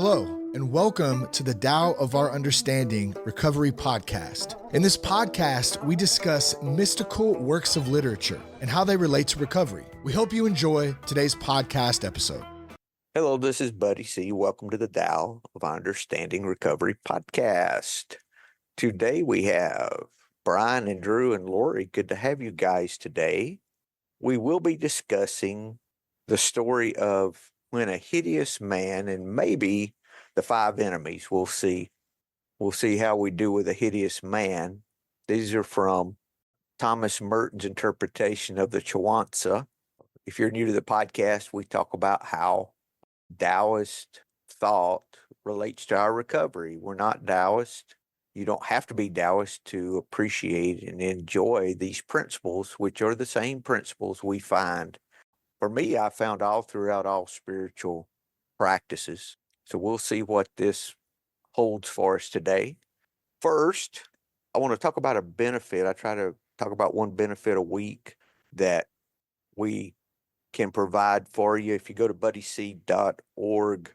Hello, and welcome to the Tao of Our Understanding Recovery Podcast. In this podcast, we discuss mystical works of literature and how they relate to recovery. We hope you enjoy today's podcast episode. Hello, this is Buddy C. Welcome to the Tao of Our Understanding Recovery Podcast. Today we have Brian and Drew and Lori. Good to have you guys today. We will be discussing the story of when a hideous man and maybe the five enemies. We'll see. We'll see how we do with a hideous man. These are from Thomas Merton's interpretation of the Chuang Tzu. If you're new to the podcast, we talk about how Taoist thought relates to our recovery. We're not Taoist. You don't have to be Taoist to appreciate and enjoy these principles, which are the same principles we find. For me, I found all throughout all spiritual practices. So we'll see what this holds for us today. First, I want to talk about a benefit. I try to talk about one benefit a week that we can provide for you. If you go to buddyc.org,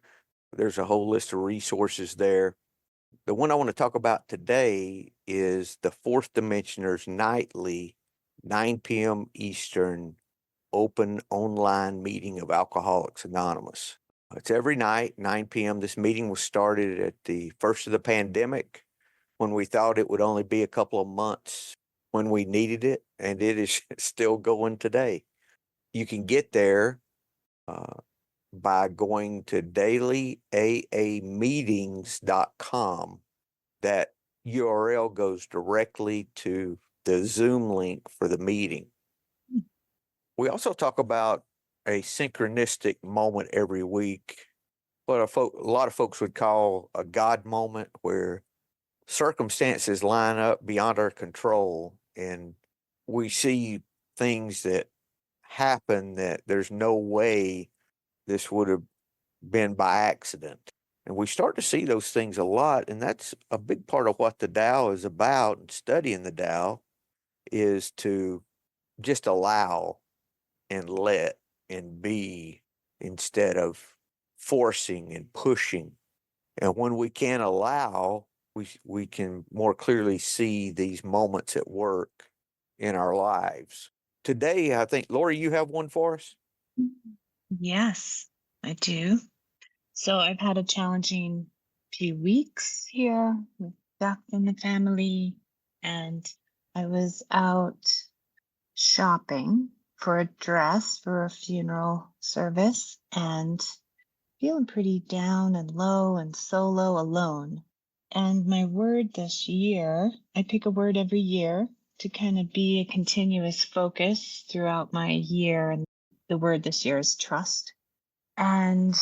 there's a whole list of resources there. The one I want to talk about today is the Fourth Dimensioners Nightly, 9 p.m. Eastern, open online meeting of Alcoholics Anonymous. It's every night, 9 p.m. This meeting was started at the first of the pandemic when we thought it would only be a couple of months when we needed it, and it is still going today. You can get there by going to dailyameetings.com. That URL goes directly to the Zoom link for the meeting. We also talk about a synchronistic moment every week, what a lot of folks would call a God moment, where circumstances line up beyond our control and we see things that happen that there's no way this would have been by accident. And we start to see those things a lot, and that's a big part of what the Tao is about, and studying the Tao is to just allow and let and be instead of forcing and pushing. And when we can allow, we can more clearly see these moments at work in our lives. Today, I think, Lori, you have one for us? Yes, I do. So I've had a challenging few weeks here with death in the family, and I was out shopping for a dress for a funeral service and feeling pretty down and low and solo alone. And my word this year, I pick a word every year to kind of be a continuous focus throughout my year. And the word this year is trust. And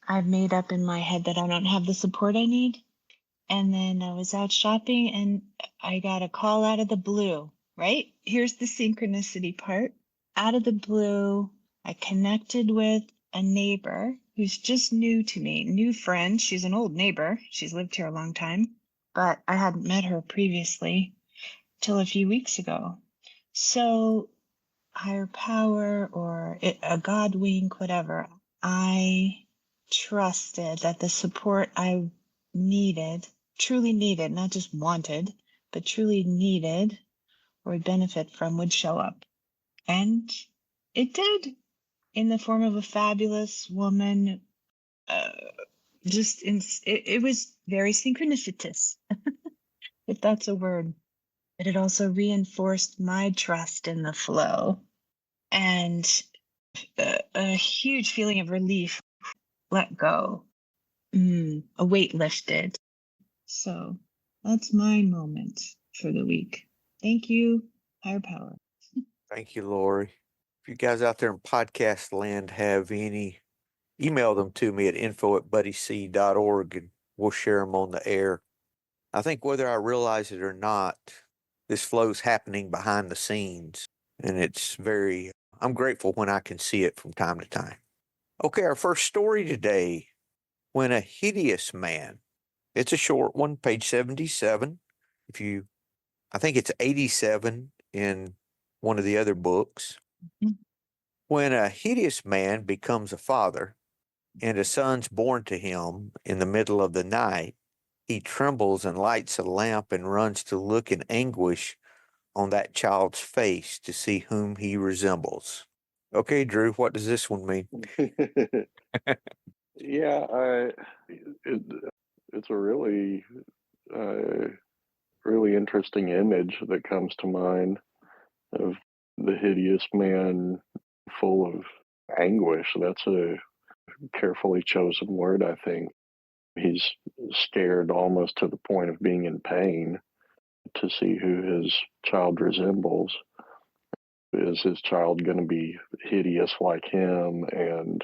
I've made up in my head that I don't have the support I need. And then I was out shopping and I got a call out of the blue, right? Here's the synchronicity part. Out of the blue, I connected with a neighbor who's just new to me, new friend. She's an old neighbor. She's lived here a long time, but I hadn't met her previously till a few weeks ago. So higher power or a God wink, whatever, I trusted that the support I needed, truly needed, not just wanted, but truly needed or would benefit from would show up. And it did, in the form of a fabulous woman. It was very synchronicitous, if that's a word. But it also reinforced my trust in the flow and a huge feeling of relief. Let go. A weight lifted. So that's my moment for the week. Thank you, higher power. Thank you, Lori. If you guys out there in podcast land have any, email them to me at info@buddyc.org and we'll share them on the air. I think whether I realize it or not, this flow's happening behind the scenes, and I'm grateful when I can see it from time to time. Okay, our first story today, when a hideous man, it's a short one, page 77. I think it's 87 in one of the other books. Mhm. When a hideous man becomes a father, and a son's born to him in the middle of the night, he trembles and lights a lamp and runs to look in anguish on that child's face to see whom he resembles. Okay, Drew, what does this one mean? Yeah, it's a really, really interesting image that comes to mind of the hideous man full of anguish. That's a carefully chosen word, I think. He's scared almost to the point of being in pain to see who his child resembles. Is his child going to be hideous like him and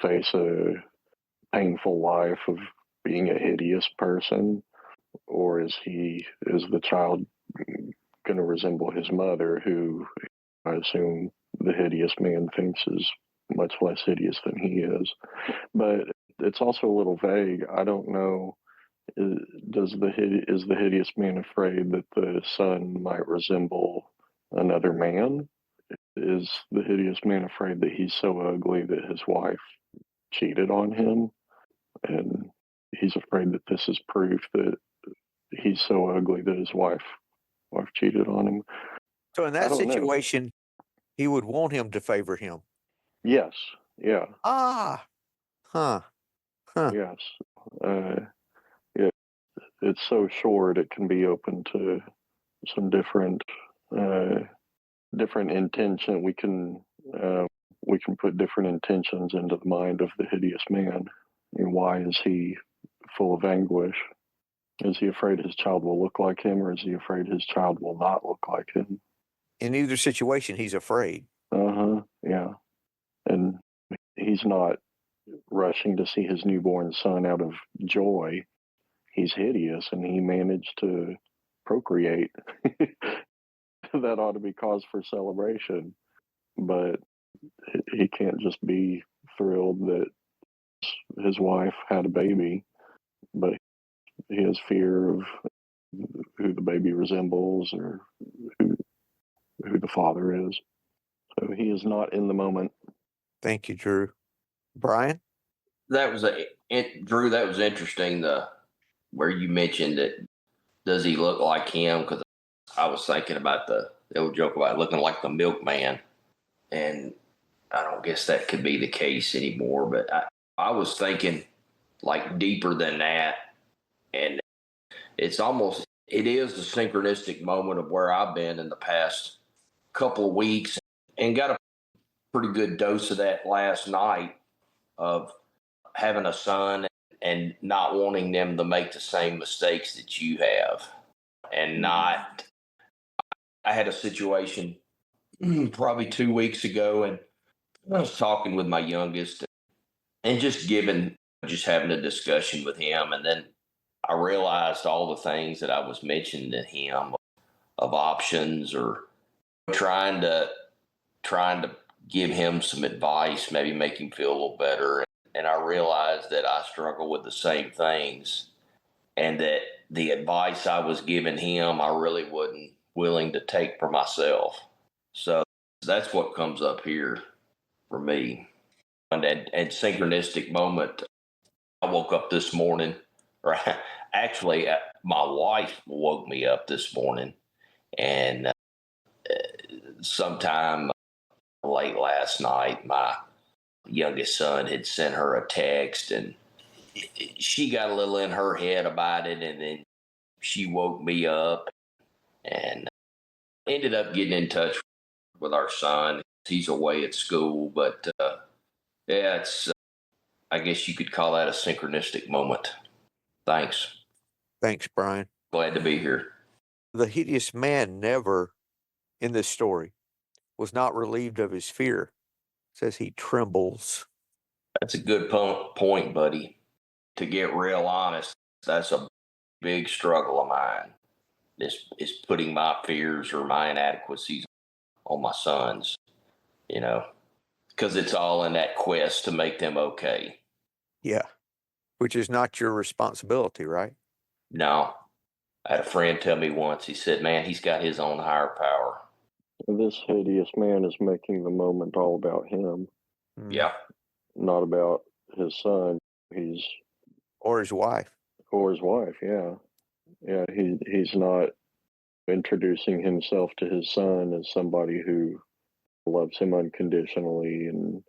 face a painful life of being a hideous person? Or is the child going to resemble his mother, who I assume the hideous man thinks is much less hideous than he is? But it's also a little vague. I don't know. Is the hideous man afraid that the son might resemble another man? Is the hideous man afraid that he's so ugly that his wife cheated on him, and he's afraid that this is proof that he's so ugly that his wife cheated on him? So in I that don't know. situation, he would want him to favor him. Yes. Yeah. Ah. Huh. Yes. Yeah. It's so short. It can be open to some different intention. We can put different intentions into the mind of the hideous man. And why is he full of anguish? Is he afraid his child will look like him, or is he afraid his child will not look like him? In either situation, he's afraid. Yeah. And he's not rushing to see his newborn son out of joy. He's hideous, and he managed to procreate. That ought to be cause for celebration. But he can't just be thrilled that his wife had a baby, but he has fear of who the baby resembles or who the father is. So he is not in the moment. Thank you, Drew. Brian? That was Drew. That was interesting. Where you mentioned that, does he look like him? Because I was thinking about the old joke about looking like the milkman, and I don't guess that could be the case anymore. But I was thinking like deeper than that, and it is the synchronistic moment of where I've been in the past couple of weeks, and got a pretty good dose of that last night of having a son and not wanting them to make the same mistakes that you have. And not, I had a situation probably 2 weeks ago, and I was talking with my youngest and just having a discussion with him. And then I realized all the things that I was mentioning to him of options, or trying to give him some advice, maybe make him feel a little better. And I realized that I struggle with the same things, and that the advice I was giving him, I really wasn't willing to take for myself. So that's what comes up here for me. And synchronistic moment, I woke up this morning, or actually, my wife woke me up this morning, and sometime late last night, my youngest son had sent her a text, and she got a little in her head about it, and then she woke me up and ended up getting in touch with our son. He's away at school, but yeah, it's I guess you could call that a synchronistic moment. Thanks. Thanks, Brian. Glad to be here. The hideous man never, in this story, was not relieved of his fear. It says he trembles. That's a good point, buddy. To get real honest, that's a big struggle of mine. Is putting my fears or my inadequacies on my sons, because it's all in that quest to make them okay. Yeah, which is not your responsibility, right? No. I had a friend tell me once, he said, man, he's got his own higher power. This hideous man is making the moment all about him. Yeah. Not about his son. Or his wife. Or his wife. Yeah, yeah. He's not introducing himself to his son as somebody who loves him unconditionally and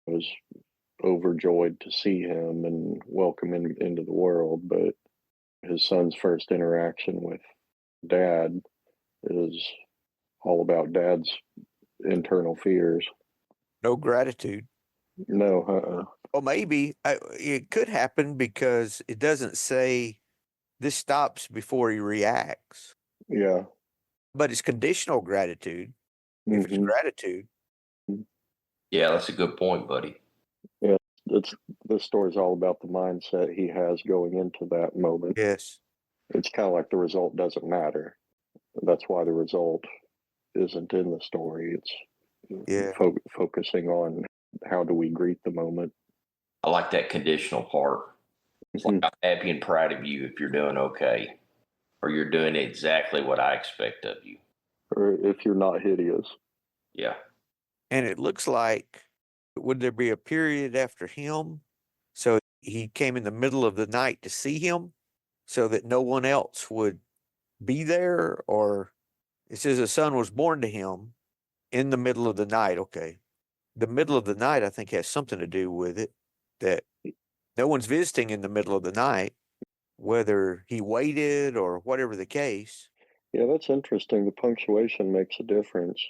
was overjoyed to see him and welcome him into the world. But his son's first interaction with dad is all about dad's internal fears. No gratitude. No, Well, maybe it could happen because it doesn't say this stops before he reacts, yeah. but it's conditional gratitude. If it's gratitude, Yeah, that's a good point, buddy. Yeah, this story's all about the mindset he has going into that moment. yes, It's kind of like the result doesn't matter. That's why the result isn't in the story. It's yeah, focusing on how do we greet the moment. I like that conditional part. It's like I'm happy and proud of you if you're doing okay, or you're doing exactly what I expect of you. Or if you're not hideous. Yeah. and it looks like would there be a period after him? So he came in the middle of the night to see him, so that no one else would be there, or it says a son was born to him in the middle of the night. Okay, the middle of the night I think has something to do with it, that no one's visiting in the middle of the night, whether he waited or whatever the case. Yeah, that's interesting. The punctuation makes a difference.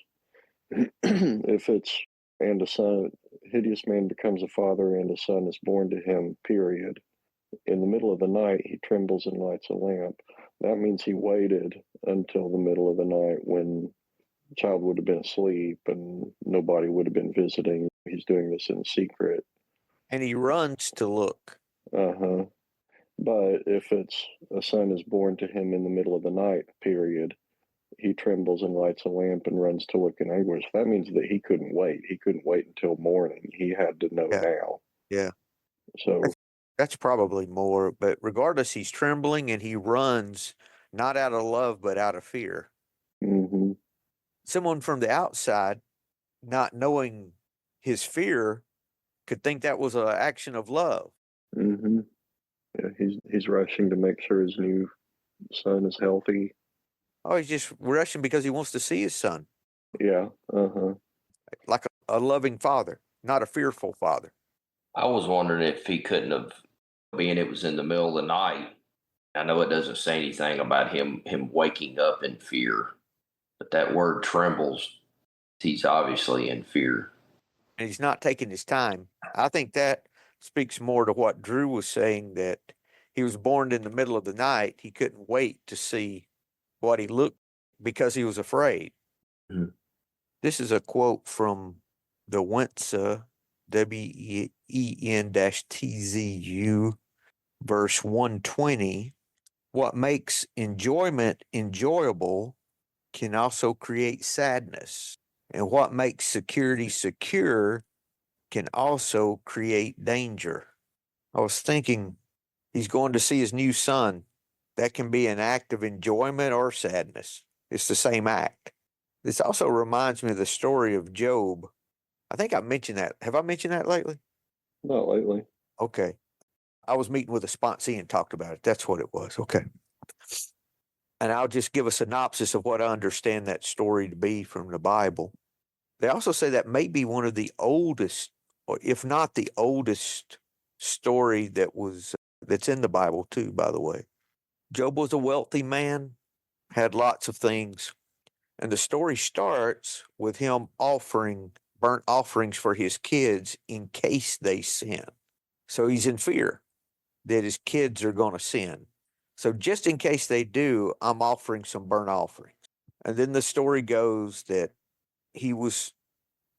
If it's and a son, hideous man becomes a father and a son is born to him, period. In the middle of the night, he trembles and lights a lamp. That means he waited until the middle of the night when the child would have been asleep and nobody would have been visiting. He's doing this in secret. And he runs to look. Uh-huh. But if it's a son is born to him in the middle of the night, period, he trembles and lights a lamp and runs to look in anguish. That means that he couldn't wait. He couldn't wait until morning. He had to know Yeah, now. yeah. So, That's probably more, but regardless, he's trembling and he runs not out of love, but out of fear. hmm Someone from the outside, not knowing his fear, could think that was an action of love. hmm yeah, he's rushing to make sure his new son is healthy. Oh, he's just rushing because he wants to see his son, Yeah. Uh-huh. like a loving father, not a fearful father. I was wondering if he couldn't have, being it was in the middle of the night. I know it doesn't say anything about him waking up in fear, but that word trembles, he's obviously in fear. And he's not taking his time. I think that speaks more to what Drew was saying, that he was born in the middle of the night. He couldn't wait to see what he looked because he was afraid. Mhm. This is a quote from the Wentzu, WEN-TZU, verse 120. What makes enjoyment enjoyable can also create sadness. And what makes security secure can also create danger. I was thinking he's going to see his new son. That can be an act of enjoyment or sadness. It's the same act. This also reminds me of the story of Job. I think I mentioned that. Have I mentioned that lately? Not lately. Okay. I was meeting with a sponsee and talked about it. That's what it was. Okay. And I'll just give a synopsis of what I understand that story to be from the Bible. They also say that may be one of the oldest, or if not the oldest, story that's in the Bible too, by the way. Job was a wealthy man, had lots of things, and the story starts with him offering burnt offerings for his kids in case they sin. So he's in fear that his kids are going to sin. So just in case they do, I'm offering some burnt offerings. And then the story goes that he was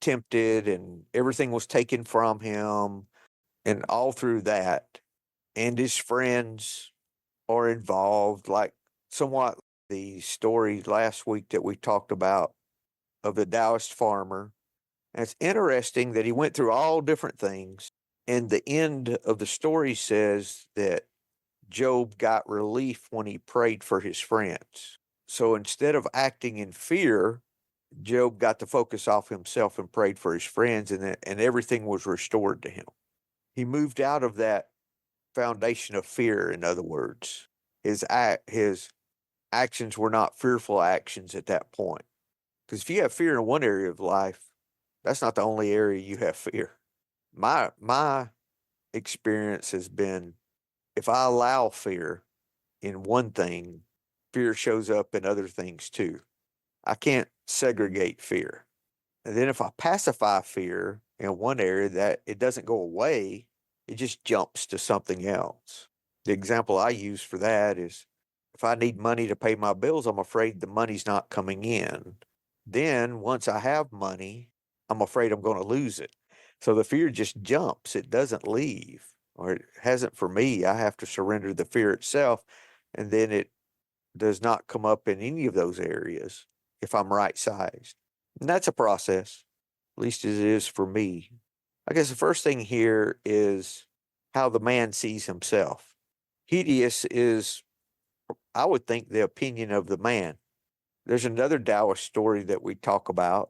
tempted and everything was taken from him, and all through that, and his friends are involved, like somewhat the story last week that we talked about of the Taoist farmer. And it's interesting that he went through all different things. And the end of the story says that Job got relief when he prayed for his friends. So instead of acting in fear, Job got to focus off himself and prayed for his friends, and everything was restored to him. He moved out of that foundation of fear, in other words. His actions were not fearful actions at that point. Because if you have fear in one area of life, that's not the only area you have fear. My experience has been, if I allow fear in one thing, fear shows up in other things too. I can't segregate fear. And then if I pacify fear in one area, that it doesn't go away, it just jumps to something else. The example I use for that is, if I need money to pay my bills, I'm afraid the money's not coming in. Then once I have money, I'm afraid I'm going to lose it. So the fear just jumps. It doesn't leave, or it hasn't for me. I have to surrender the fear itself, and then it does not come up in any of those areas if I'm right sized. And that's a process, at least as it is for me. I guess the first thing here is how the man sees himself. Hideous is, I would think, the opinion of the man. There's another Taoist story that we talk about.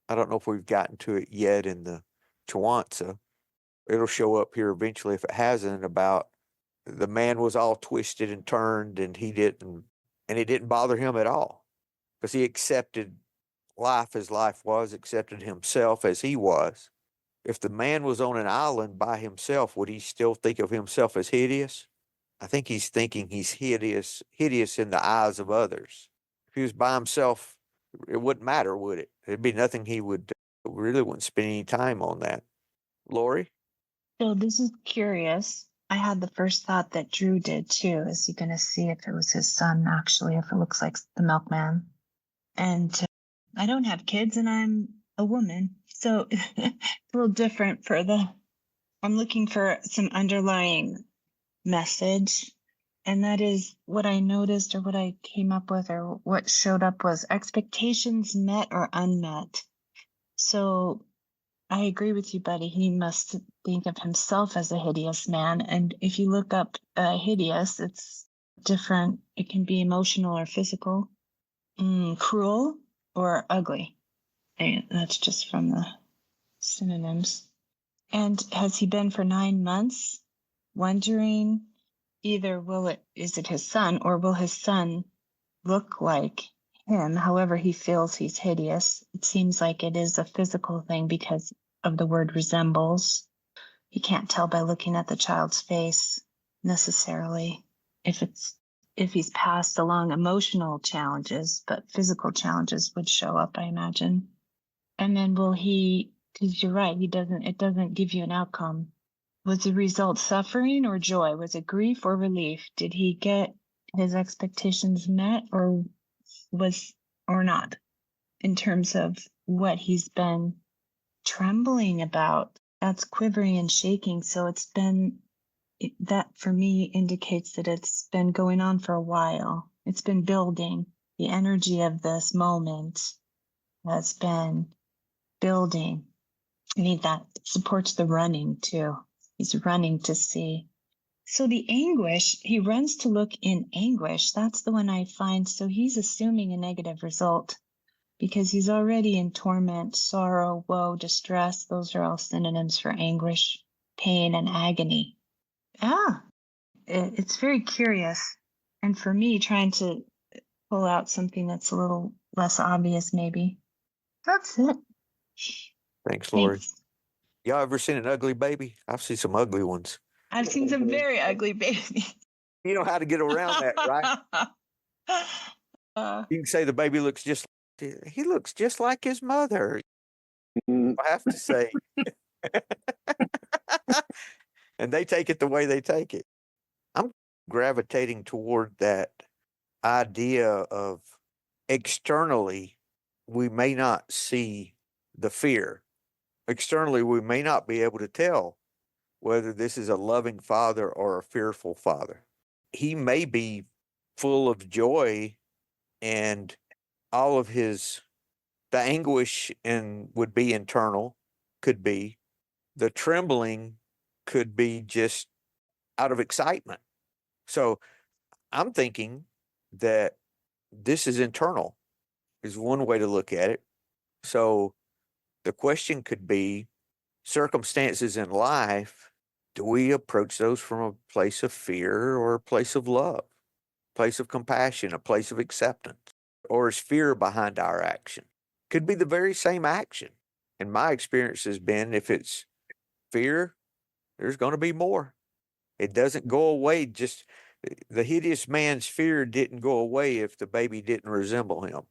I don't know if we've gotten to it yet in the Chuang Tzu. It'll show up here eventually if it hasn't, about the man was all twisted and turned, and it didn't bother him at all, because he accepted life as life was, accepted himself as he was. If the man was on an island by himself, would he still think of himself as hideous? I think he's thinking he's hideous in the eyes of others. If he was by himself, it wouldn't matter, would it? There'd be nothing he would really wouldn't spend any time on that. Lori? So this is curious. I had the first thought that Drew did too. Is he going to see if it was his son, actually, if it looks like the milkman? And I don't have kids and I'm a woman. So it's a little different I'm looking for some underlying message. And that is what I noticed, or what I came up with, or what showed up, was expectations met or unmet. So I agree with you, buddy. He must think of himself as a hideous man. And if you look up hideous, it's different. It can be emotional or physical, cruel or ugly. And that's just from the synonyms. And has he been for 9 months wondering either is it his son, or will his son look like him, however he feels he's hideous? It seems like it is a physical thing because of the word resembles. You can't tell by looking at the child's face necessarily if he's passed along emotional challenges, but physical challenges would show up, I imagine. And then because you're right, it doesn't give you an outcome. Was the result suffering or joy? Was it grief or relief? Did he get his expectations met or not, in terms of what he's been trembling about? That's quivering and shaking. So that for me indicates that it's been going on for a while. It's been building. The energy of this moment has been building. I think that supports the running too. He's running to see. So the anguish, he runs to look in anguish. That's the one I find. So he's assuming a negative result because he's already in torment, sorrow, woe, distress. Those are all synonyms for anguish, pain, and agony. It's very curious. And for me, trying to pull out something that's a little less obvious, maybe. That's it. Thanks, Lori. Thanks. Y'all ever seen an ugly baby? I've seen some ugly ones. I've seen some very ugly babies. You know how to get around that, right? You can say the baby he looks just like his mother. I have to say. And they take it the way they take it. I'm gravitating toward that idea of, externally, we may not see the fear. Externally, we may not be able to tell whether this is a loving father or a fearful father. He may be full of joy, and all of the anguish would be internal, could be. The trembling could be just out of excitement. So I'm thinking that this is internal, is one way to look at it. So the question could be, circumstances in life Do we approach those from a place of fear or a place of love, place of compassion, a place of acceptance? Or is fear behind our action? Could be the very same action. And my experience has been if it's fear, there's going to be more. It doesn't go away. Just the hideous man's fear didn't go away if the baby didn't resemble him.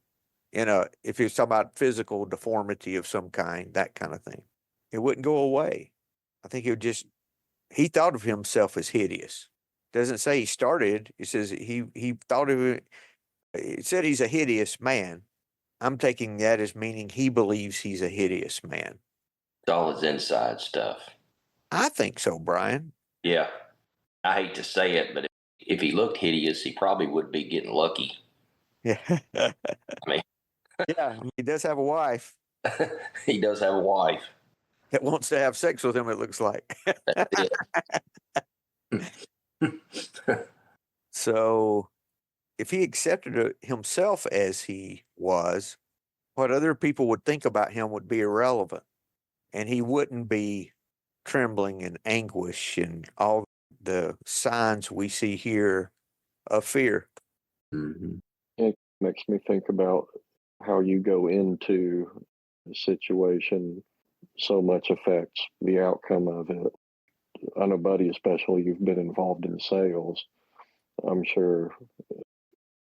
If he was talking about physical deformity of some kind, that kind of thing, it wouldn't go away. I think he thought of himself as hideous. Doesn't say he started. It says he thought of it. It said he's a hideous man. I'm taking that as meaning he believes he's a hideous man. It's all his inside stuff. I think so, Brian. Yeah. I hate to say it, but if he looked hideous, he probably would be getting lucky. Yeah. I mean, yeah, he does have a wife he does have a wife. that wants to have sex with him, it looks like. That's it. So if he accepted himself as he was, what other people would think about him would be irrelevant. And he wouldn't be trembling and anguish and all the signs we see here of fear. Mm-hmm. It makes me think about how you go into the situation. So much affects the outcome of it. I know, Buddy, especially, you've been involved in sales. I'm sure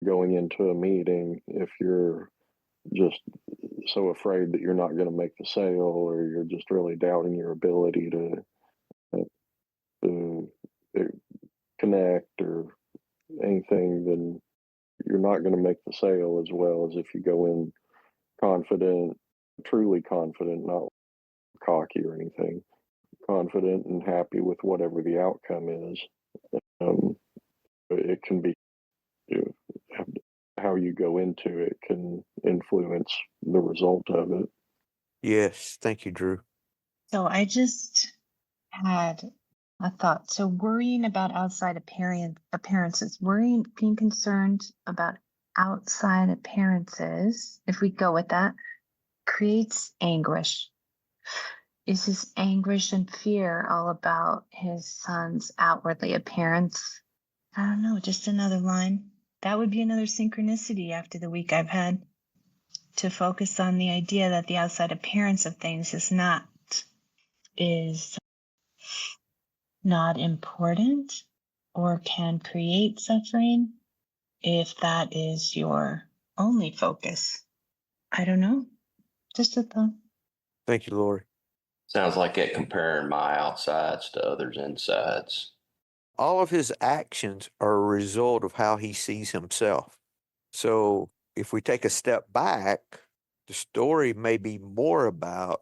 going into a meeting, if you're just so afraid that you're not going to make the sale, or you're just really doubting your ability to connect or anything, then you're not going to make the sale as well as if you go in confident, truly confident, not cocky or anything, confident and happy with whatever the outcome is. It can be, how you go into it can influence the result of it. Yes. Thank you, Drew. So I just had a thought. So worrying about outside appearances, being concerned about outside appearances, if we go with that, creates anguish. Is his anguish and fear all about his son's outwardly appearance? I don't know, just another line. That would be another synchronicity after the week I've had, to focus on the idea that the outside appearance of things is not important or can create suffering if that is your only focus. I don't know. Just a thought. Thank you, Lori. Sounds like it comparing my outsides to others' insides. All of his actions are a result of how he sees himself. So if we take a step back, the story may be more about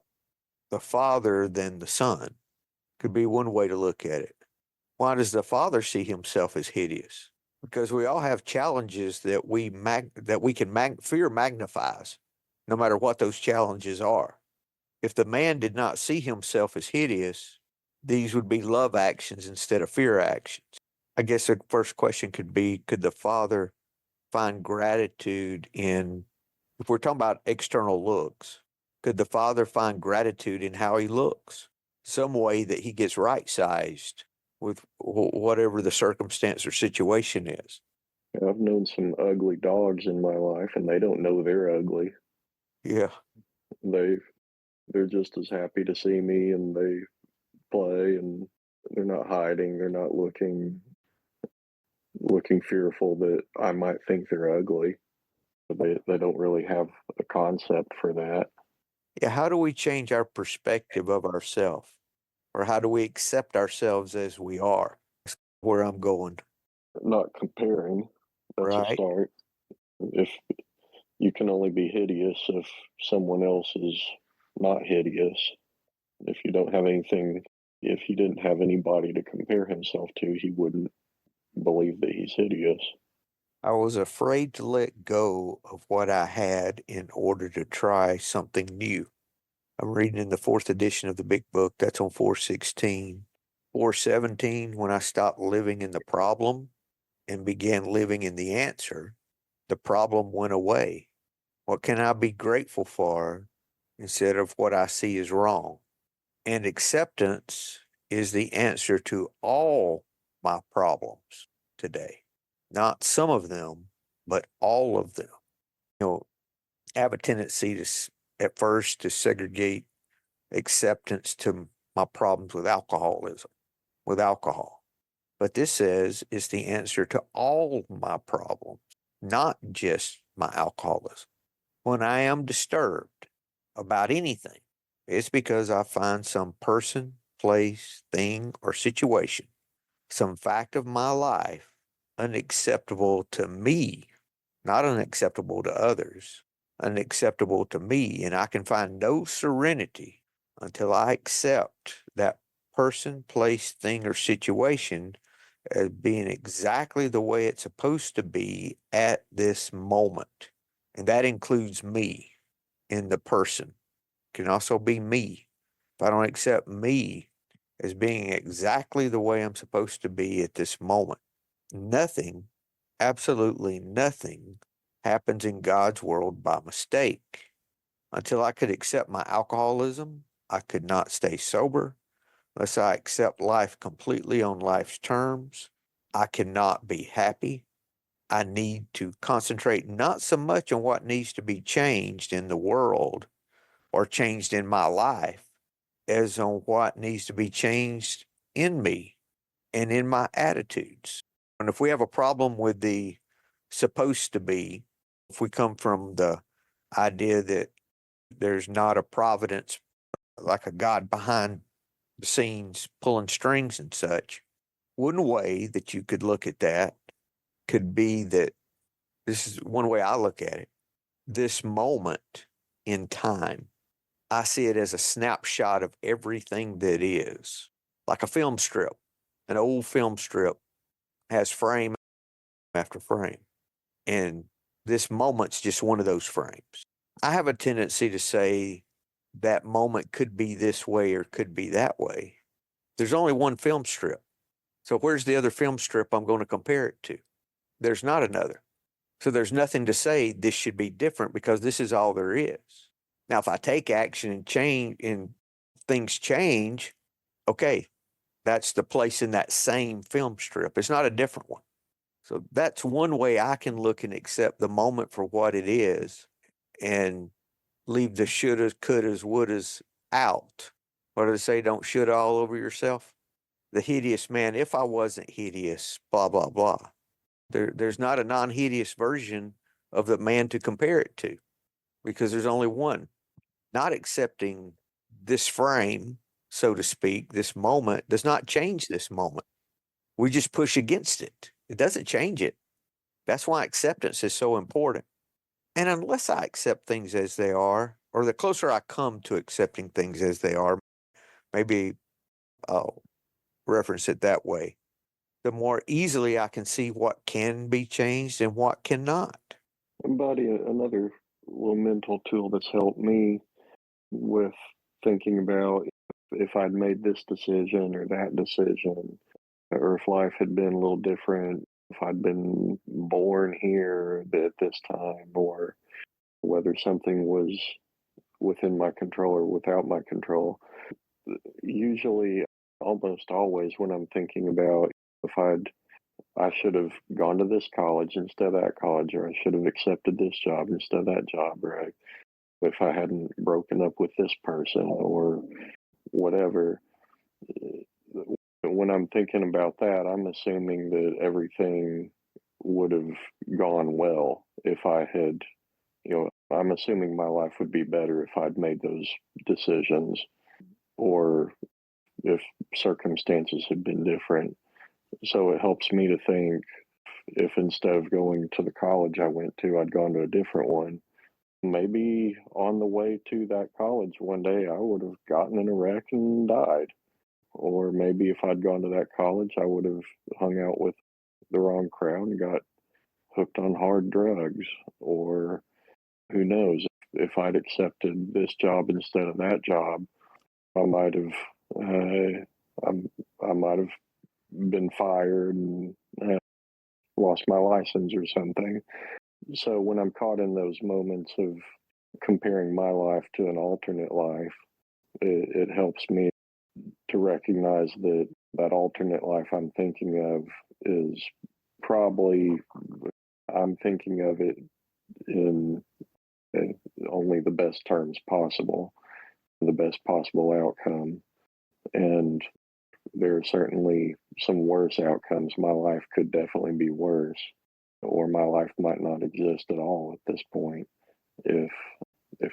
the father than the son. Could be one way to look at it. Why does the father see himself as hideous? Because we all have challenges that fear magnifies, no matter what those challenges are. If the man did not see himself as hideous, these would be love actions instead of fear actions. I guess the first question could be, could the father find gratitude in, if we're talking about external looks, could the father find gratitude in how he looks? Some way that he gets right-sized with whatever the circumstance or situation is. I've known some ugly dogs in my life, and they don't know they're ugly. Yeah. They're just as happy to see me, and they play, and they're not hiding. They're not looking fearful that I might think they're ugly. But they don't really have a concept for that. Yeah. How do we change our perspective of ourselves? Or how do we accept ourselves as we are? That's where I'm going. Not comparing. That's a Right. start. If you can only be hideous if someone else is not hideous. If you don't have anything, if he didn't have anybody to compare himself to, he wouldn't believe that he's hideous. I was afraid to let go of what I had in order to try something new. I'm reading in the 4th edition of the big book. That's on 416. 417, when I stopped living in the problem and began living in the answer, the problem went away. What can I be grateful for instead of what I see is wrong? And acceptance is the answer to all my problems today. Not some of them, but all of them. I have a tendency at first to segregate acceptance to my problems with alcoholism, with alcohol. But this says it's the answer to all my problems, not just my alcoholism. When I am disturbed about anything, it's because I find some person, place, thing, or situation, some fact of my life unacceptable to me, not unacceptable to others, unacceptable to me. And I can find no serenity until I accept that person, place, thing, or situation as being exactly the way it's supposed to be at this moment. And that includes me in the person. It can also be me. If I don't accept me as being exactly the way I'm supposed to be at this moment, nothing, absolutely nothing, happens in God's world by mistake. Until I could accept my alcoholism, I could not stay sober. Unless I accept life completely on life's terms, I cannot be happy. I need to concentrate not so much on what needs to be changed in the world or changed in my life as on what needs to be changed in me and in my attitudes. And if we have a problem with the supposed to be, if we come from the idea that there's not a providence, like a God behind the scenes pulling strings and such, one way that you could look at that could be that this is one way I look at it. This moment in time, I see it as a snapshot of everything that is, like a film strip. An old film strip has frame after frame. And this moment's just one of those frames. I have a tendency to say that moment could be this way or could be that way. There's only one film strip. So where's the other film strip I'm going to compare it to? There's not another. So there's nothing to say this should be different because this is all there is. Now, if I take action and change and things change, okay, that's the place in that same film strip. It's not a different one. So that's one way I can look and accept the moment for what it is and leave the shouldas, couldas, wouldas out. What do they say? Don't shoulda all over yourself. The hideous man, if I wasn't hideous, blah, blah, blah. There's not a non-hideous version of the man to compare it to because there's only one. Not accepting this frame, so to speak, this moment does not change this moment. We just push against it. It doesn't change it. That's why acceptance is so important. And unless I accept things as they are, or the closer I come to accepting things as they are, maybe I'll reference it that way, the more easily I can see what can be changed and what cannot. Buddy, another little mental tool that's helped me with thinking about if I'd made this decision or that decision, or if life had been a little different, if I'd been born here at this time, or whether something was within my control or without my control. Usually, almost always, when I'm thinking about if I should have gone to this college instead of that college, or I should have accepted this job instead of that job, or if I hadn't broken up with this person or whatever. When I'm thinking about that, I'm assuming that everything would have gone well if I had, I'm assuming my life would be better if I'd made those decisions or if circumstances had been different. So it helps me to think if instead of going to the college I went to, I'd gone to a different one, maybe on the way to that college one day I would have gotten in a wreck and died. Or maybe if I'd gone to that college, I would have hung out with the wrong crowd and got hooked on hard drugs. Or who knows, if I'd accepted this job instead of that job, I might have, I might have been fired and lost my license or something. So when I'm caught in those moments of comparing my life to an alternate life, it helps me to recognize that that alternate life I'm thinking of is probably, I'm thinking of it in only the best terms possible, the best possible outcome. And there are certainly some worse outcomes. My life could definitely be worse, or my life might not exist at all at this point if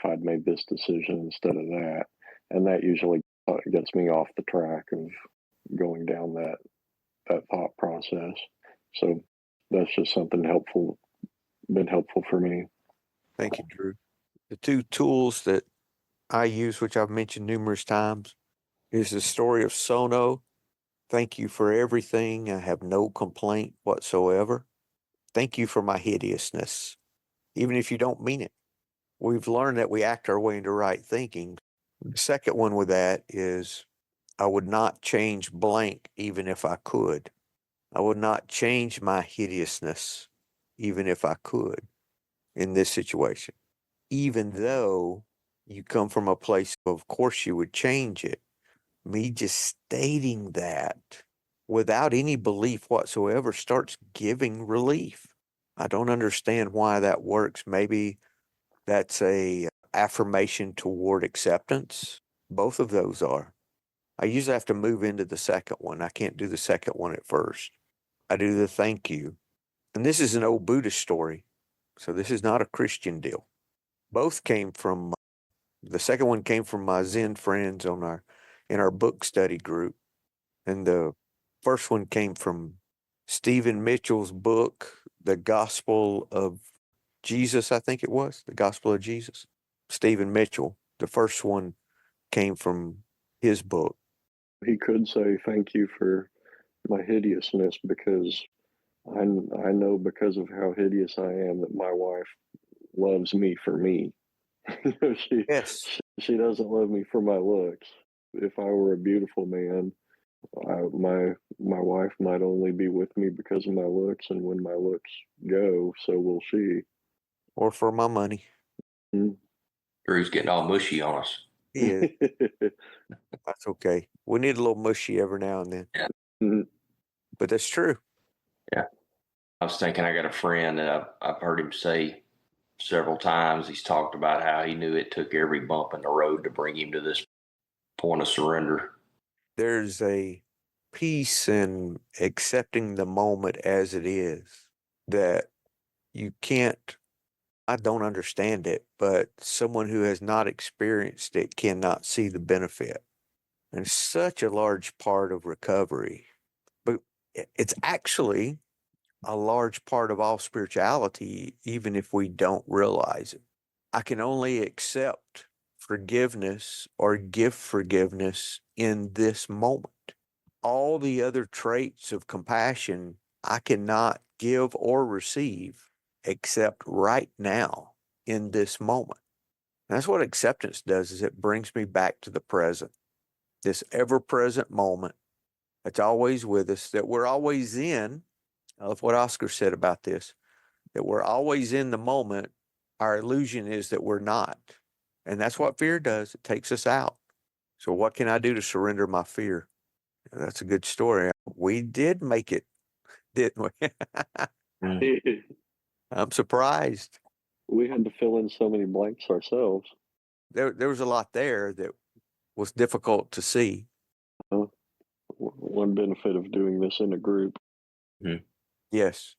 I'd made this decision instead of that. And that usually gets me off the track of going down that thought process. So that's just something been helpful for me. Thank you, Drew. The two tools that I use, which I've mentioned numerous times, is the story of Sono. Thank you for everything. I have no complaint whatsoever. Thank you for my hideousness, even if you don't mean it. We've learned that we act our way into right thinking. The second one with that is, I would not change blank even if I could. I would not change my hideousness even if I could in this situation. Even though you come from a place of course you would change it. Me just stating that without any belief whatsoever starts giving relief. I don't understand why that works. Maybe that's a affirmation toward acceptance. Both of those are. I usually have to move into the second one. I can't do the second one at first. I do the thank you. And this is an old Buddhist story. So this is not a Christian deal. Both came from, the second one came from my Zen friends in our book study group. And the first one came from Stephen Mitchell's book, The Gospel of Jesus, I think it was, The Gospel of Jesus. Stephen Mitchell. The first one came from his book. He could say thank you for my hideousness, because I know because of how hideous I am that my wife loves me for me. Yes. She doesn't love me for my looks. If I were a beautiful man, my wife might only be with me because of my looks, and when my looks go, so will she. Or for my money. Drew's getting all mushy on us. He is. That's okay. We need a little mushy every now and then. Yeah. But that's true. Yeah. I was thinking, I got a friend that I've heard him say several times, he's talked about how he knew it took every bump in the road to bring him to this point of surrender. There's a peace in accepting the moment as it is that you can't, I don't understand it, but someone who has not experienced it cannot see the benefit. And it's such a large part of recovery. But it's actually a large part of all spirituality, even if we don't realize it. I can only accept forgiveness or give forgiveness in this moment. All the other traits of compassion I cannot give or receive except right now in this moment. And that's what acceptance does, is it brings me back to the present, this ever-present moment that's always with us, that we're always in. I love what Oscar said about this, that we're always in the moment. Our illusion is that we're not. And that's what fear does. It takes us out. So what can I do to surrender my fear? That's a good story. We did make it, didn't we? I'm surprised. We had to fill in so many blanks ourselves. There was a lot there that was difficult to see. One benefit of doing this in a group. Yes,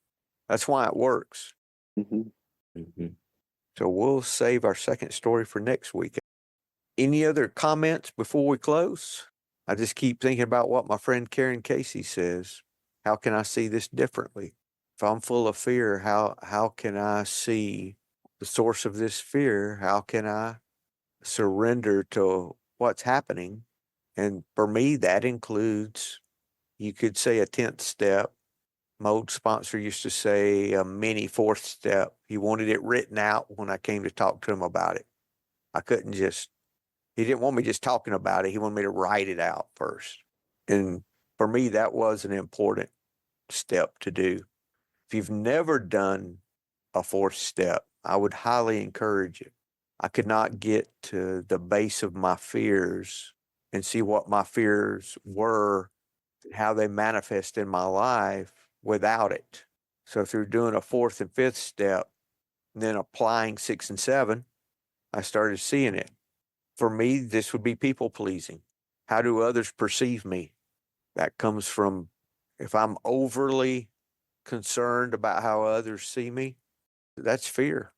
that's why it works. So we'll save our second story for next week. Any other comments before we close? I just keep thinking about what my friend Karen Casey says. How can I see this differently? If I'm full of fear, how can I see the source of this fear? How can I surrender to what's happening? And for me, that includes, you could say, a 10th step. My old sponsor used to say a mini 4th step. He wanted it written out when I came to talk to him about it. I couldn't just, he didn't want me just talking about it. He wanted me to write it out first. And for me, that was an important step to do. If you've never done a 4th step, I would highly encourage it. I could not get to the base of my fears and see what my fears were, how they manifest in my life without it. So through doing a fourth and fifth step, and then applying 6 and 7, I started seeing it. For me, this would be people pleasing. How do others perceive me? That comes from, if I'm overly concerned about how others see me, that's fear.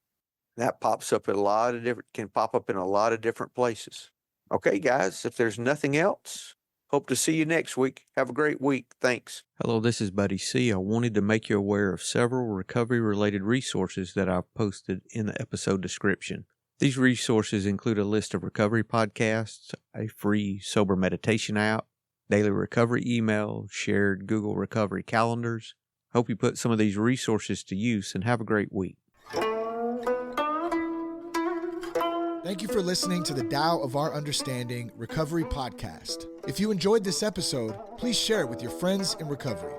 That pops up can pop up in a lot of different places. Okay, guys, if there's nothing else, hope to see you next week. Have a great week. Thanks. Hello, this is Buddy C. I wanted to make you aware of several recovery-related resources that I've posted in the episode description. These resources include a list of recovery podcasts, a free sober meditation app, daily recovery email, shared Google recovery calendars. Hope you put some of these resources to use and have a great week. Thank you for listening to the Tao of Our Understanding Recovery Podcast. If you enjoyed this episode, please share it with your friends in recovery.